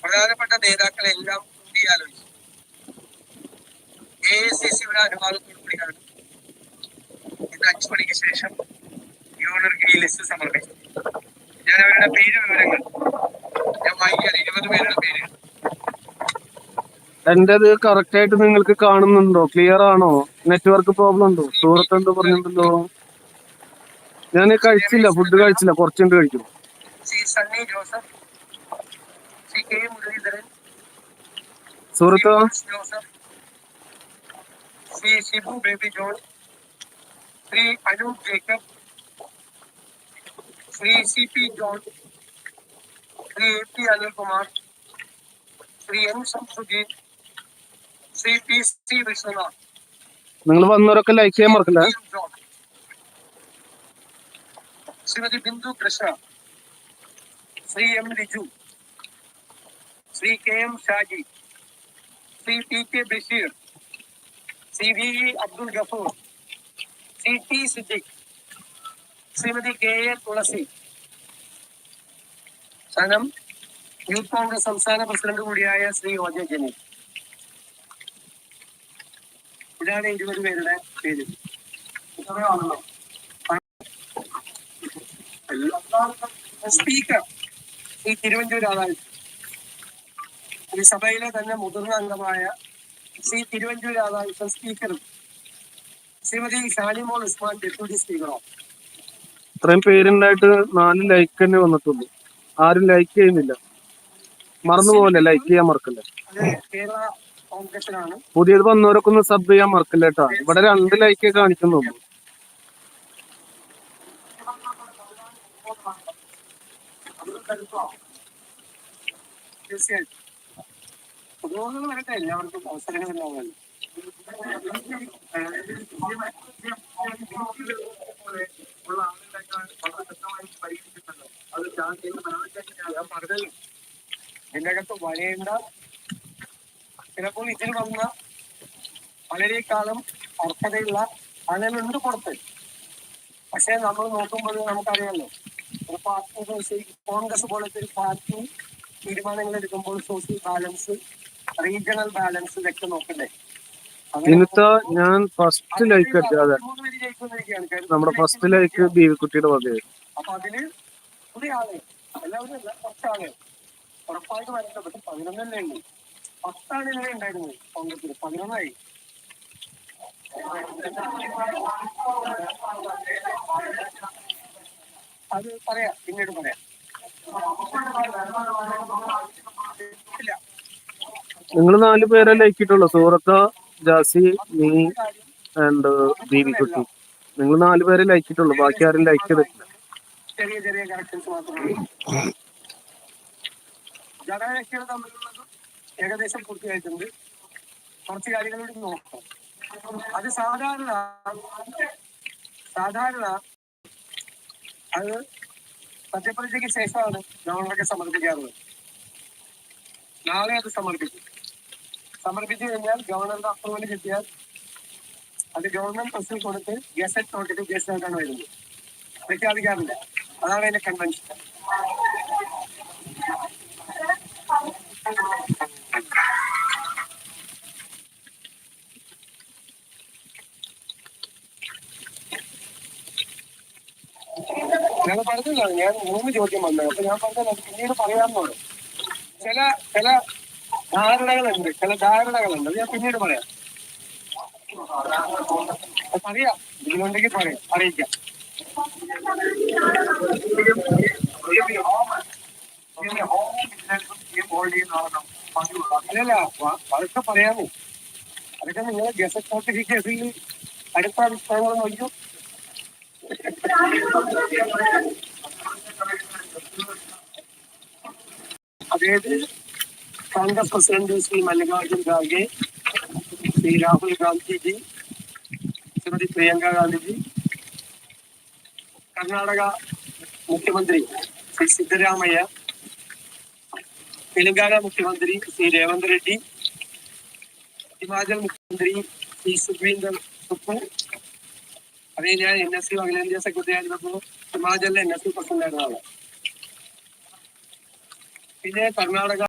പ്രധാനപ്പെട്ട നേതാക്കളെല്ലാം കൂടിയാലോചിച്ചു AICCയുടെ അനുവാദത്തോടു കൂടിയാണ് ഇന്ന് 5 മണിക്ക് ശേഷം ഗവർണർക്ക് ഈ ലിസ്റ്റ് സമർപ്പിച്ചു. ഞാൻ അവരുടെ പേര് വിവരങ്ങൾ ഞാൻ വായിക്കാൻ 20 പേരുടെ പേര്. എന്റേത് കറക്റ്റ് ആയിട്ട് നിങ്ങൾക്ക് കാണുന്നുണ്ടോ? ക്ലിയർ ആണോ? നെറ്റ്വർക്ക് പ്രോബ്ലം ഉണ്ടോ? സുഹൃത്ത് എന്തോ പറഞ്ഞിട്ടുണ്ടല്ലോ. ഞാൻ കഴിച്ചില്ല, ഫുഡ് കഴിച്ചില്ല, കുറച്ചുണ്ട് കഴിക്കും. ശ്രീ സണ്ണി ജോസഫ്, ശ്രീ കെ മുരളീധരൻ, സുഹൃത്ത് Joseph, Shri Shibu Baby John, Shri Anoop Jacob, Shri CP John, Shri AP Anilkumar, Shri M Shamsuddin, Shri PC Viswanath. നിങ്ങൾ വന്നവരൊക്കെ ലൈക്ക് ചെയ്യാൻ മറക്കില്ല. Shrimati Bindu Krishna, Shri M Liju, Shri KM Shaji, Shri PK Basheer, Shri VE Abdul Gafoor, Shri T Siddique, Shrimati KA Thulasi. സനം യൂത്ത് കോൺഗ്രസ് സംസ്ഥാന പ്രസിഡന്റ് കൂടിയായ ശ്രീ OJ ജനീൽ. ഇതാണ് 20 പേരുടെ പേര്. സ്പീക്കർ ശ്രീ തിരുവഞ്ചൂർ രാധാകൃഷ്ണൻ. ഈ സഭയിലെ തന്നെ മുതിർന്ന അംഗമായ ശ്രീ തിരുവഞ്ചൂർ രാധാകൃഷ്ണൻ സ്പീക്കറും ശ്രീമതി ഷാനിമോൾ ഉസ്മാൻ ഡെപ്യൂട്ടി സ്പീക്കറോ. ഇത്രയും പേരുണ്ടായിട്ട് 4 ലൈക്ക് തന്നെ വന്നിട്ടുള്ളൂ. ആരും ലൈക്ക് ചെയ്യുന്നില്ല. മറന്നുപോലെ ലൈക്ക് ചെയ്യാൻ മറക്കല്ലേ. കേരള കോൺഗ്രസിലാണ്. പുതിയത് വന്നവരൊക്കെ ഒന്ന് സബ് ചെയ്യാൻ മറക്കല്ല കേട്ടോ. ഇവിടെ 2 ലൈക്കേ കാണിക്കുന്നുള്ളൂ. തീർച്ചയായിട്ടും പുതുമുഖങ്ങൾ വരട്ടെ, എല്ലാവർക്കും അവസരങ്ങൾ ഉണ്ടാവുമല്ലോ. ഞാൻ പറഞ്ഞല്ലോ, ഇതിനകത്ത് വരേണ്ട ചിലപ്പോൾ ഇതിൽ വന്ന വളരെക്കാലം അർഹതയുള്ള ആളുകളുണ്ട് പുറത്ത്. പക്ഷെ നമ്മൾ നോക്കുമ്പോൾ നമുക്കറിയാമല്ലോ, ഒരു പാർട്ടി കോൺഗ്രസ് പോലത്തെ ഒരു പാർട്ടി തീരുമാനങ്ങൾ എടുക്കുമ്പോൾ സോഷ്യൽ ബാലൻസ്, റീജിയണൽ ബാലൻസ് ഇതൊക്കെ നോക്കണ്ടേ. ഞാൻ ഫസ്റ്റ് ലൈക്ക് അടിച്ചാതെ നമ്മുടെ ഫസ്റ്റ് ലൈക്ക് ബീവിക്കുട്ടിയുടെ വകയായിരുന്നു. അപ്പൊ അതില് പുതിയ ആള് എല്ലാവരും അല്ല, കുറച്ചാള് ഉറപ്പായിട്ട് വരണ്ട. പക്ഷെ 11 ഉള്ളൂ. 10 ആളുകളെ ഉണ്ടായിരുന്നു കോൺഗ്രസിൽ, 11 അത് പറയാം, പിന്നീട് പറയാം. നിങ്ങൾ 4 പേരെ ലൈക്കിട്ടുള്ളൂ. സൂറത്ത, ജാസി, നീ ആൻഡ് ബീവിക്കുട്ടി. നിങ്ങൾ 4 പേരെ ലൈക്കിട്ടുള്ളൂ. ബാക്കി ആരും ലൈക്ക് ചെയ്തിട്ടില്ല. ചെറിയ ചെറിയ കറക്ഷൻസ് മാത്രമേ. ഘടകകക്ഷികൾ തമ്മിലുള്ളത് ഏകദേശം പൂർത്തിയായിട്ടുണ്ട്. കുറച്ച് കാര്യങ്ങളോട് നോക്കാം. അത് സാധാരണ അത് സത്യപ്രതിജ്ഞയ്ക്ക് ശേഷമാണ് ഗവർണർക്ക് സമർപ്പിക്കാറുള്ളത്. നാളെ അത് സമർപ്പിച്ചു കഴിഞ്ഞാൽ ഗവർണറുടെ അപ്രൂവൽ കിട്ടിയാൽ അത് ഗവൺമെന്റ് പ്രസിൽ കൊടുത്ത് ഗസറ്റ് നോട്ടിഫിക്കേഷൻ ആയിട്ടാണ് വരുന്നത്. പ്രഖ്യാപിക്കാറില്ല. അതാണ് അതിന്റെ കൺവെൻഷൻ. ഞാൻ പറഞ്ഞതാണ്, ഞാൻ 3 ചോദ്യം വന്നത്. അപ്പൊ ഞാൻ പറഞ്ഞത് അത് പിന്നീട് പറയാമെന്നുള്ളൂ. ചില ധാരണകളുണ്ട്, അത് ഞാൻ പിന്നീട് പറയാം. പറയാം, ഇതിലുണ്ടെങ്കിൽ പറയാം, അറിയിക്കാം. അല്ലല്ല, അതൊക്കെ പറയാമോ? അതൊക്കെ നിങ്ങൾ ഗസറ്റ് നോട്ടിഫിക്കേഷനിൽ അടുത്ത അഭിപ്രായങ്ങൾ നോക്കൂ. അതായത് കോൺഗ്രസ് പ്രസിഡന്റ് ശ്രീ മല്ലികാർജുൻ ഖാർഗെ, ശ്രീ രാഹുൽ ഗാന്ധിജി, ശ്രീമതി പ്രിയങ്ക ഗാന്ധിജി, കർണാടക മുഖ്യമന്ത്രി ശ്രീ സിദ്ധരാമയ്യ, തെലങ്കാന മുഖ്യമന്ത്രി ശ്രീ രേവന്ത് റെഡ്ഡി, ഹിമാചൽ മുഖ്യമന്ത്രി ശ്രീ സുഖ്വീന്ദർ സുഖു. അതേ ഞാൻ NSU അഖിലേന്ത്യാ സെക്രട്ടറി ആയിരുന്നപ്പോൾ ഹിമാചലിലെ NSU പ്രസിഡന്റ് ആയിരുന്ന ആളാണ്. പിന്നെ കർണാടക